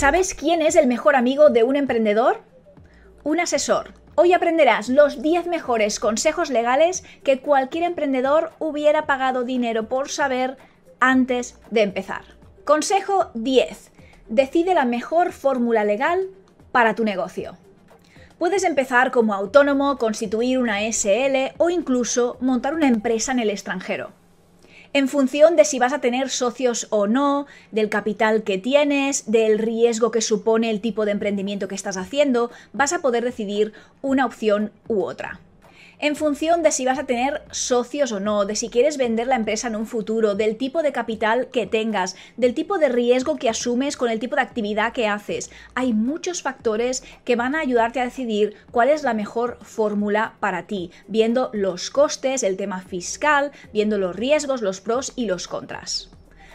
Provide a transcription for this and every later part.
¿Sabes quién es el mejor amigo de un emprendedor? Un asesor. Hoy aprenderás los 10 mejores consejos legales que cualquier emprendedor hubiera pagado dinero por saber antes de empezar. Consejo 10. Decide la mejor fórmula legal para tu negocio. Puedes empezar como autónomo, constituir una SL o incluso montar una empresa en el extranjero. En función de si vas a tener socios o no, del capital que tienes, del riesgo que supone el tipo de emprendimiento que estás haciendo, vas a poder decidir una opción u otra. En función de si vas a tener socios o no, de si quieres vender la empresa en un futuro, del tipo de capital que tengas, del tipo de riesgo que asumes con el tipo de actividad que haces. Hay muchos factores que van a ayudarte a decidir cuál es la mejor fórmula para ti, viendo los costes, el tema fiscal, viendo los riesgos, los pros y los contras.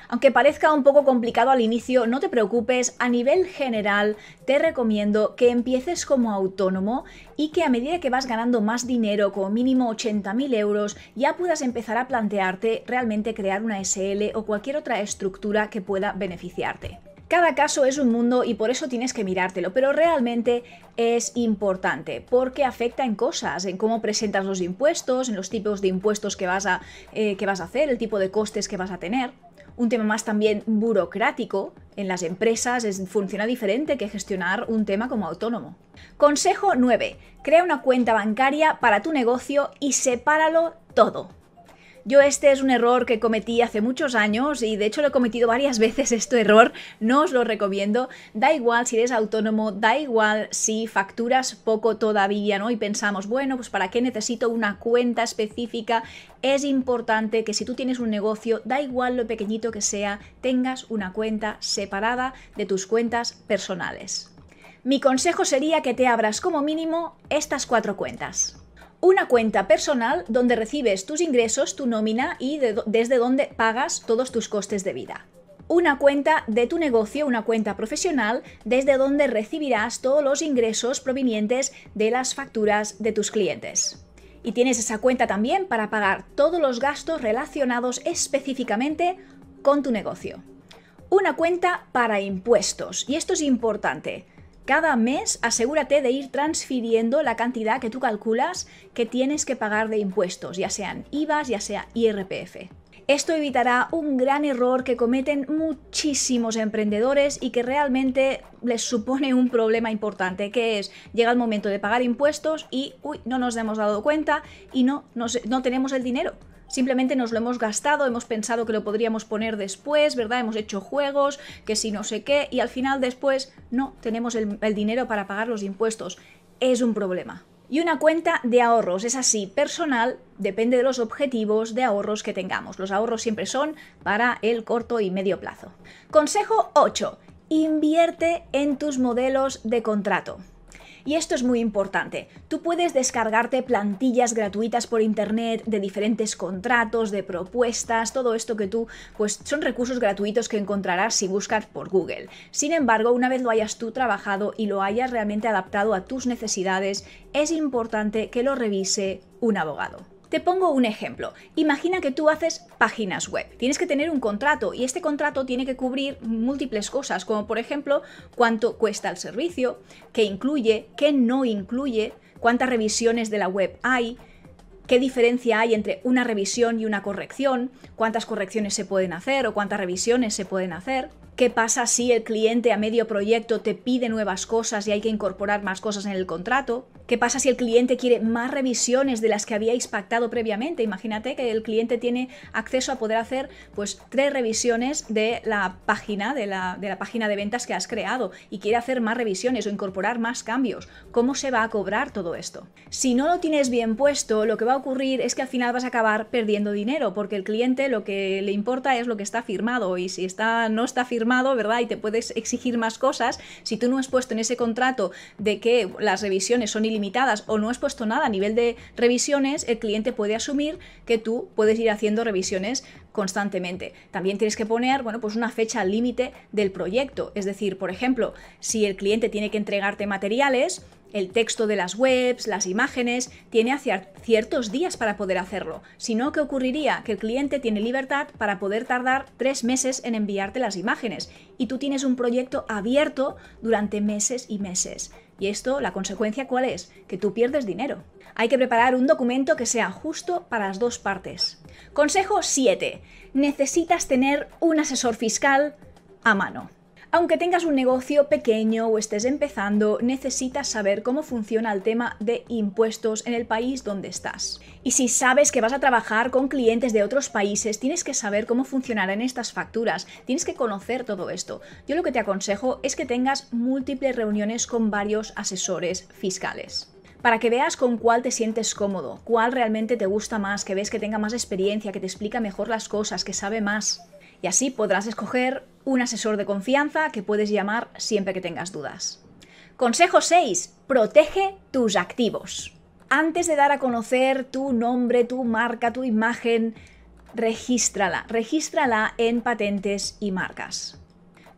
Aunque parezca un poco complicado al inicio, no te preocupes, a nivel general te recomiendo que empieces como autónomo y que a medida que vas ganando más dinero, como mínimo 80.000 euros, ya puedas empezar a plantearte realmente crear una SL o cualquier otra estructura que pueda beneficiarte. Cada caso es un mundo y por eso tienes que mirártelo, pero realmente es importante porque afecta en cosas, en cómo presentas los impuestos, en los tipos de impuestos que vas a hacer, el tipo de costes que vas a tener. Un tema más también burocrático, en las empresas funciona diferente que gestionar un tema como autónomo. Consejo 9. Crea una cuenta bancaria para tu negocio y sepáralo todo. Yo este es un error que cometí hace muchos años y de hecho lo he cometido varias veces este error, no os lo recomiendo. Da igual si eres autónomo, da igual si facturas poco todavía, ¿no? Y pensamos, bueno, pues ¿para qué necesito una cuenta específica? Es importante que si tú tienes un negocio, da igual lo pequeñito que sea, tengas una cuenta separada de tus cuentas personales. Mi consejo sería que te abras como mínimo estas 4 cuentas. Una cuenta personal donde recibes tus ingresos, tu nómina y desde donde pagas todos tus costes de vida. Una cuenta de tu negocio, una cuenta profesional, desde donde recibirás todos los ingresos provenientes de las facturas de tus clientes. Y tienes esa cuenta también para pagar todos los gastos relacionados específicamente con tu negocio. Una cuenta para impuestos, y esto es importante. Cada mes asegúrate de ir transfiriendo la cantidad que tú calculas que tienes que pagar de impuestos, ya sean IVAs, ya sea IRPF. Esto evitará un gran error que cometen muchísimos emprendedores y que realmente les supone un problema importante, que es llega el momento de pagar impuestos y no nos hemos dado cuenta y no tenemos el dinero. Simplemente nos lo hemos gastado, hemos pensado que lo podríamos poner después, ¿verdad? Hemos hecho juegos, que si no sé qué, y al final después no tenemos el dinero para pagar los impuestos. Es un problema. Y una cuenta de ahorros, es así, personal, depende de los objetivos de ahorros que tengamos. Los ahorros siempre son para el corto y medio plazo. Consejo 8. Invierte en tus modelos de contrato. Y esto es muy importante. Tú puedes descargarte plantillas gratuitas por internet de diferentes contratos, de propuestas, todo esto que pues son recursos gratuitos que encontrarás si buscas por Google. Sin embargo, una vez lo hayas tú trabajado y lo hayas realmente adaptado a tus necesidades, es importante que lo revise un abogado. Te pongo un ejemplo. Imagina que tú haces páginas web. Tienes que tener un contrato y este contrato tiene que cubrir múltiples cosas, como por ejemplo cuánto cuesta el servicio, qué incluye, qué no incluye, cuántas revisiones de la web hay, qué diferencia hay entre una revisión y una corrección, cuántas correcciones se pueden hacer o cuántas revisiones se pueden hacer. ¿Qué pasa si el cliente a medio proyecto te pide nuevas cosas y hay que incorporar más cosas en el contrato? ¿Qué pasa si el cliente quiere más revisiones de las que habíais pactado previamente? Imagínate que el cliente tiene acceso a poder hacer pues 3 revisiones de la página de ventas que has creado y quiere hacer más revisiones o incorporar más cambios. ¿Cómo se va a cobrar todo esto? Si no lo tienes bien puesto, lo que va a ocurrir es que al final vas a acabar perdiendo dinero porque el cliente lo que le importa es lo que está firmado y si no está firmado, ¿verdad? Y te puedes exigir más cosas. Si tú no has puesto en ese contrato de que las revisiones son ilimitadas o no has puesto nada a nivel de revisiones, el cliente puede asumir que tú puedes ir haciendo revisiones constantemente. También tienes que poner, bueno, pues una fecha límite del proyecto. Es decir, por ejemplo, si el cliente tiene que entregarte materiales, El texto de las webs, las imágenes, tiene ciertos días para poder hacerlo. Si no, ¿qué ocurriría? Que el cliente tiene libertad para poder tardar 3 meses en enviarte las imágenes y tú tienes un proyecto abierto durante meses y meses. Y esto, la consecuencia, ¿cuál es? Que tú pierdes dinero. Hay que preparar un documento que sea justo para las dos partes. Consejo 7. Necesitas tener un asesor fiscal a mano. Aunque tengas un negocio pequeño o estés empezando, necesitas saber cómo funciona el tema de impuestos en el país donde estás. Y si sabes que vas a trabajar con clientes de otros países, tienes que saber cómo funcionarán estas facturas, tienes que conocer todo esto. Yo lo que te aconsejo es que tengas múltiples reuniones con varios asesores fiscales, para que veas con cuál te sientes cómodo, cuál realmente te gusta más, que ves que tenga más experiencia, que te explica mejor las cosas, que sabe más. Y así podrás escoger un asesor de confianza que puedes llamar siempre que tengas dudas. Consejo 6. Protege tus activos. Antes de dar a conocer tu nombre, tu marca, tu imagen, regístrala. Regístrala en patentes y marcas.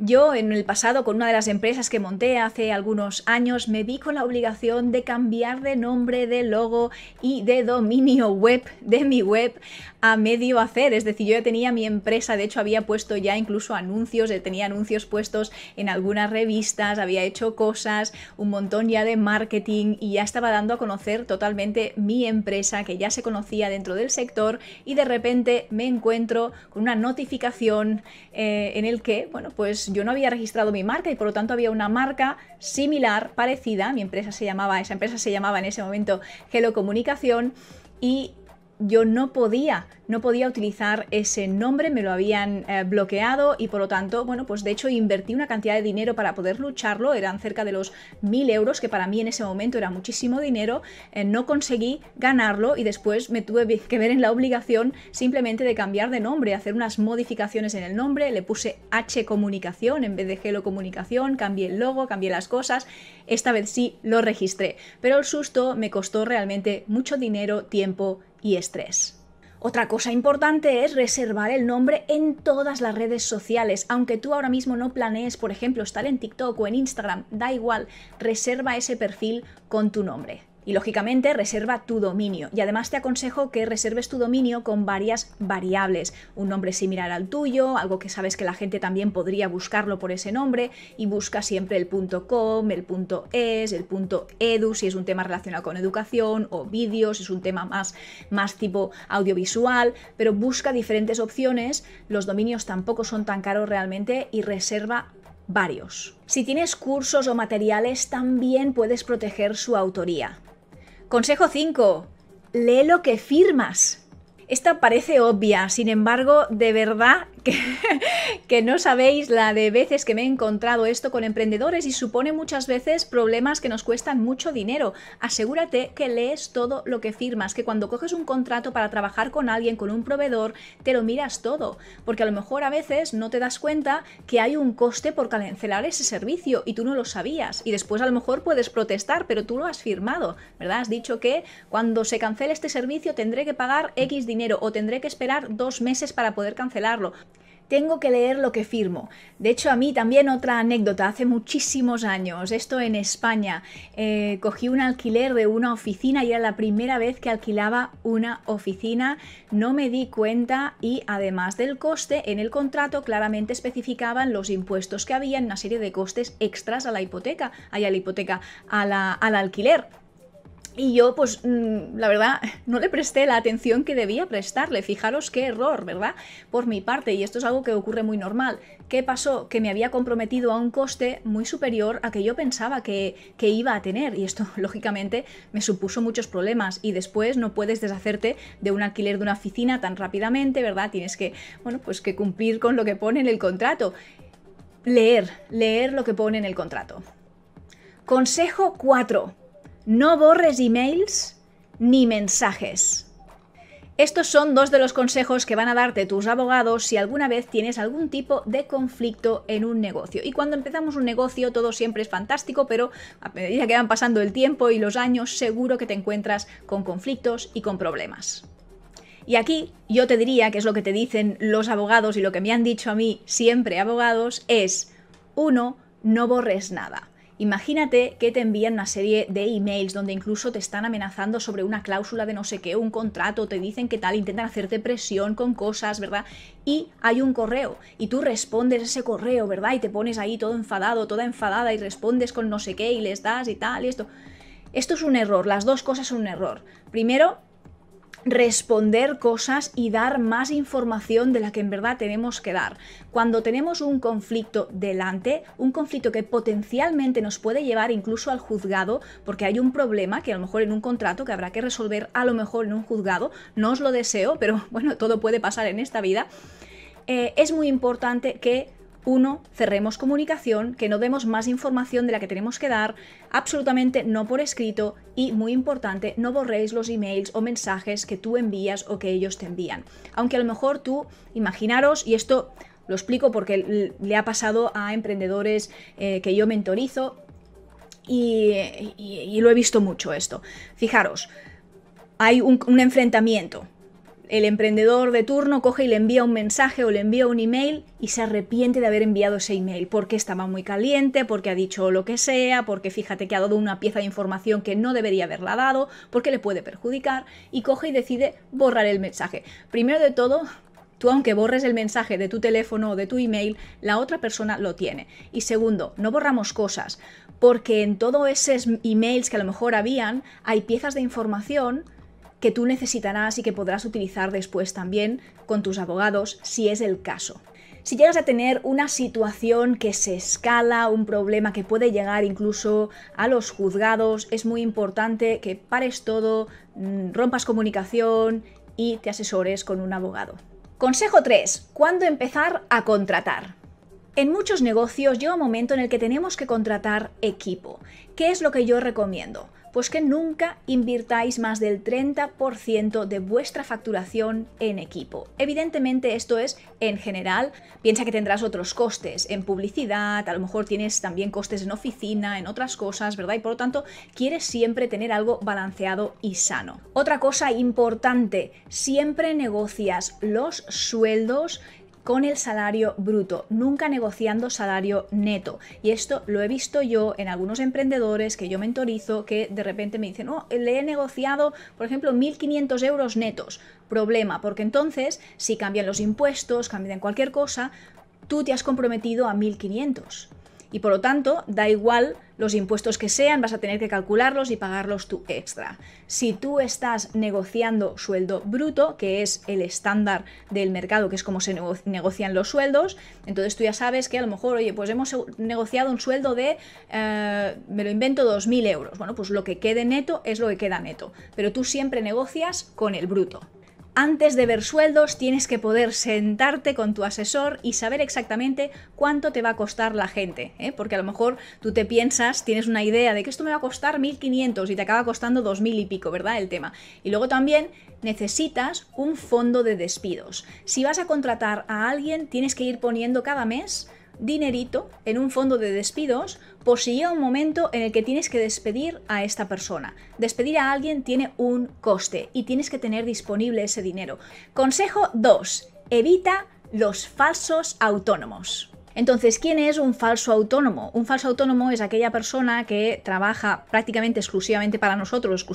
Yo, en el pasado, con una de las empresas que monté hace algunos años, me vi con la obligación de cambiar de nombre, de logo y de dominio web de mi web a medio hacer. Es decir, yo ya tenía mi empresa, de hecho había puesto ya incluso anuncios, tenía anuncios puestos en algunas revistas, había hecho cosas, un montón ya de marketing y ya estaba dando a conocer totalmente mi empresa, que ya se conocía dentro del sector, y de repente me encuentro con una notificación en el que, bueno, pues yo no había registrado mi marca y por lo tanto había una marca similar, parecida. Esa empresa se llamaba en ese momento Hello Comunicación, y yo no podía utilizar ese nombre, me lo habían bloqueado, y por lo tanto, bueno, pues de hecho invertí una cantidad de dinero para poder lucharlo, eran cerca de los 1.000 euros, que para mí en ese momento era muchísimo dinero, no conseguí ganarlo y después me tuve que ver en la obligación simplemente de cambiar de nombre, hacer unas modificaciones en el nombre, le puse H Comunicación en vez de Hello Comunicación, cambié el logo, cambié las cosas, esta vez sí lo registré, pero el susto me costó realmente mucho dinero, tiempo y estrés. Otra cosa importante es reservar el nombre en todas las redes sociales. Aunque tú ahora mismo no planees, por ejemplo, estar en TikTok o en Instagram, da igual, reserva ese perfil con tu nombre. Y lógicamente reserva tu dominio. Y además te aconsejo que reserves tu dominio con varias variables. Un nombre similar al tuyo, algo que sabes que la gente también podría buscarlo por ese nombre, y busca siempre el .com, el .es, el .edu si es un tema relacionado con educación, o vídeos si es un tema más tipo audiovisual, pero busca diferentes opciones. Los dominios tampoco son tan caros realmente, y reserva varios. Si tienes cursos o materiales, también puedes proteger su autoría. Consejo 5. Lee lo que firmas. Esta parece obvia, sin embargo, de verdad que no sabéis la de veces que me he encontrado esto con emprendedores, y supone muchas veces problemas que nos cuestan mucho dinero. Asegúrate que lees todo lo que firmas, que cuando coges un contrato para trabajar con alguien, con un proveedor, te lo miras todo, porque a lo mejor a veces no te das cuenta que hay un coste por cancelar ese servicio y tú no lo sabías, y después a lo mejor puedes protestar, pero tú lo has firmado, ¿verdad? Has dicho que cuando se cancele este servicio tendré que pagar X dinero o tendré que esperar 2 meses para poder cancelarlo. Tengo que leer lo que firmo. De hecho, a mí también otra anécdota, hace muchísimos años, esto en España, cogí un alquiler de una oficina y era la primera vez que alquilaba una oficina, no me di cuenta, y además del coste, en el contrato claramente especificaban los impuestos que había, una serie de costes extras a la hipoteca, al alquiler. Y yo, pues, la verdad, no le presté la atención que debía prestarle. Fijaros qué error, ¿verdad? Por mi parte, y esto es algo que ocurre muy normal. ¿Qué pasó? Que me había comprometido a un coste muy superior a que yo pensaba que iba a tener. Y esto, lógicamente, me supuso muchos problemas. Y después no puedes deshacerte de un alquiler de una oficina tan rápidamente, ¿verdad? Tienes que, bueno, pues que cumplir con lo que pone en el contrato. Leer lo que pone en el contrato. Consejo 4. No borres emails ni mensajes. Estos son 2 de los consejos que van a darte tus abogados si alguna vez tienes algún tipo de conflicto en un negocio. Y cuando empezamos un negocio todo siempre es fantástico, pero a medida que van pasando el tiempo y los años, seguro que te encuentras con conflictos y con problemas. Y aquí yo te diría, que es lo que te dicen los abogados y lo que me han dicho a mí siempre abogados, es 1. No borres nada. Imagínate que te envían una serie de emails donde incluso te están amenazando sobre una cláusula de no sé qué, un contrato, te dicen que tal, intentan hacerte presión con cosas, ¿verdad? Y hay un correo y tú respondes ese correo, ¿verdad? Y te pones ahí todo enfadado, toda enfadada y respondes con no sé qué y les das y tal y esto. Esto es un error, las dos cosas son un error. Primero, responder cosas y dar más información de la que en verdad tenemos que dar. Cuando tenemos un conflicto delante, un conflicto que potencialmente nos puede llevar incluso al juzgado, porque hay un problema que a lo mejor en un contrato que habrá que resolver a lo mejor en un juzgado, no os lo deseo, pero bueno, todo puede pasar en esta vida, es muy importante que cerremos comunicación, que no demos más información de la que tenemos que dar, absolutamente no por escrito y, muy importante, no borréis los emails o mensajes que tú envías o que ellos te envían. Aunque a lo mejor tú, imaginaros, y esto lo explico porque le ha pasado a emprendedores que yo mentorizo y lo he visto mucho esto. Fijaros, hay un enfrentamiento. El emprendedor de turno coge y le envía un mensaje o le envía un email y se arrepiente de haber enviado ese email porque estaba muy caliente, porque ha dicho lo que sea, porque fíjate que ha dado una pieza de información que no debería haberla dado, porque le puede perjudicar y coge y decide borrar el mensaje. Primero de todo, tú aunque borres el mensaje de tu teléfono o de tu email, la otra persona lo tiene. Y segundo, no borramos cosas porque en todos esos emails que a lo mejor habían hay piezas de información que tú necesitarás y que podrás utilizar después también con tus abogados si es el caso. Si llegas a tener una situación que se escala, un problema que puede llegar incluso a los juzgados, es muy importante que pares todo, rompas comunicación y te asesores con un abogado. Consejo 3. ¿Cuándo empezar a contratar? En muchos negocios llega un momento en el que tenemos que contratar equipo. ¿Qué es lo que yo recomiendo? Pues que nunca invirtáis más del 30% de vuestra facturación en equipo. Evidentemente esto es en general, piensa que tendrás otros costes en publicidad, a lo mejor tienes también costes en oficina, en otras cosas, ¿verdad? Y por lo tanto quieres siempre tener algo balanceado y sano. Otra cosa importante, siempre negocias los sueldos con el salario bruto, nunca negociando salario neto. Y esto lo he visto yo en algunos emprendedores que yo mentorizo que de repente me dicen, oh, le he negociado, por ejemplo, 1.500 euros netos. Problema, porque entonces, si cambian los impuestos, cambian cualquier cosa, tú te has comprometido a 1.500. Y por lo tanto, da igual los impuestos que sean, vas a tener que calcularlos y pagarlos tú extra. Si tú estás negociando sueldo bruto, que es el estándar del mercado, que es como se negocian los sueldos, entonces tú ya sabes que a lo mejor, oye, pues hemos negociado un sueldo de, me lo invento, 2.000 euros. Bueno, pues lo que quede neto es lo que queda neto, pero tú siempre negocias con el bruto. Antes de ver sueldos tienes que poder sentarte con tu asesor y saber exactamente cuánto te va a costar la gente, ¿eh? Porque a lo mejor tú te piensas, tienes una idea de que esto me va a costar 1.500 y te acaba costando 2.000 y pico, ¿verdad? El tema. Y luego también necesitas un fondo de despidos. Si vas a contratar a alguien, tienes que ir poniendo cada mes dinerito en un fondo de despidos por si llega un momento en el que tienes que despedir a esta persona. Despedir a alguien tiene un coste y tienes que tener disponible ese dinero. Consejo 2. Evita los falsos autónomos. Entonces, ¿quién es un falso autónomo? Un falso autónomo es aquella persona que trabaja prácticamente exclusivamente para nosotros,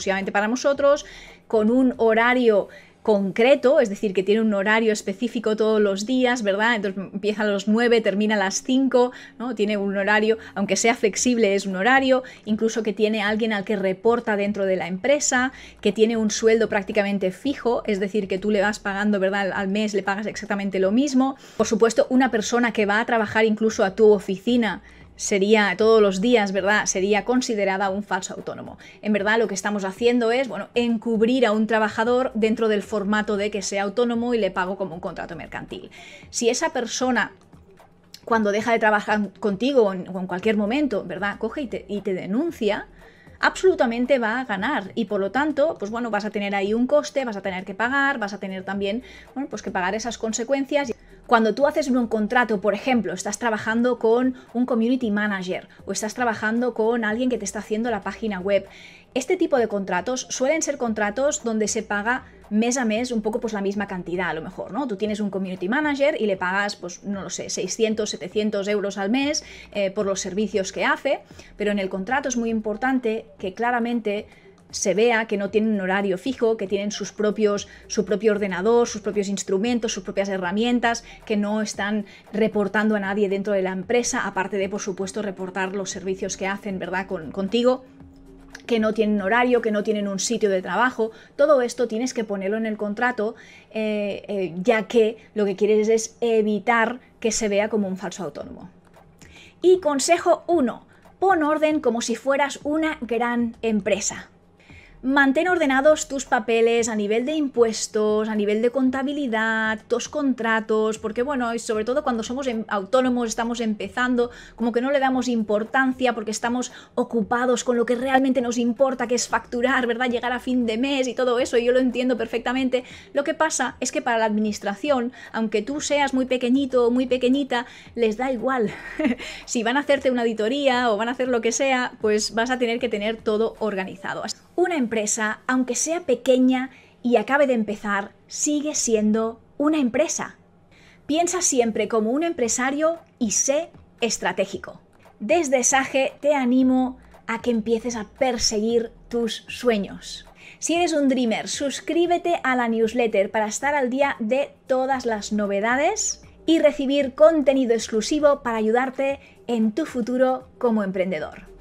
con un horario concreto, es decir, que tiene un horario específico todos los días, ¿verdad? Entonces empieza a las 9, termina a las 5, ¿no? Tiene un horario, aunque sea flexible, es un horario, incluso que tiene alguien al que reporta dentro de la empresa, que tiene un sueldo prácticamente fijo, es decir, que tú le vas pagando, ¿verdad? Al mes le pagas exactamente lo mismo. Por supuesto, una persona que va a trabajar incluso a tu oficina sería todos los días, ¿verdad? Sería considerada un falso autónomo. En verdad lo que estamos haciendo es, bueno, encubrir a un trabajador dentro del formato de que sea autónomo y le pago como un contrato mercantil. Si esa persona, cuando deja de trabajar contigo o en cualquier momento, ¿verdad? Coge y te denuncia, absolutamente va a ganar y por lo tanto, pues bueno, vas a tener ahí un coste, vas a tener que pagar, vas a tener también, bueno, pues que pagar esas consecuencias. Cuando tú haces un contrato, por ejemplo, estás trabajando con un community manager o estás trabajando con alguien que te está haciendo la página web, este tipo de contratos suelen ser contratos donde se paga mes a mes un poco pues la misma cantidad a lo mejor, ¿no? Tú tienes un community manager y le pagas, pues no lo sé, 600, 700 euros al mes por los servicios que hace, pero en el contrato es muy importante que claramente se vea que no tienen un horario fijo, que tienen su propio ordenador, sus propios instrumentos, sus propias herramientas, que no están reportando a nadie dentro de la empresa, aparte de, por supuesto, reportar los servicios que hacen, ¿verdad?, contigo, que no tienen horario, que no tienen un sitio de trabajo. Todo esto tienes que ponerlo en el contrato, ya que lo que quieres es evitar que se vea como un falso autónomo. Y consejo 1, pon orden como si fueras una gran empresa. Mantén ordenados tus papeles a nivel de impuestos, a nivel de contabilidad, tus contratos, porque bueno, y sobre todo cuando somos autónomos, estamos empezando, como que no le damos importancia porque estamos ocupados con lo que realmente nos importa, que es facturar, ¿verdad? Llegar a fin de mes y todo eso, y yo lo entiendo perfectamente. Lo que pasa es que para la administración, aunque tú seas muy pequeñito o muy pequeñita, les da igual. Si van a hacerte una auditoría o van a hacer lo que sea, pues vas a tener que tener todo organizado. Una empresa, aunque sea pequeña y acabe de empezar, sigue siendo una empresa. Piensa siempre como un empresario y sé estratégico. Desde Sage te animo a que empieces a perseguir tus sueños. Si eres un dreamer, suscríbete a la newsletter para estar al día de todas las novedades y recibir contenido exclusivo para ayudarte en tu futuro como emprendedor.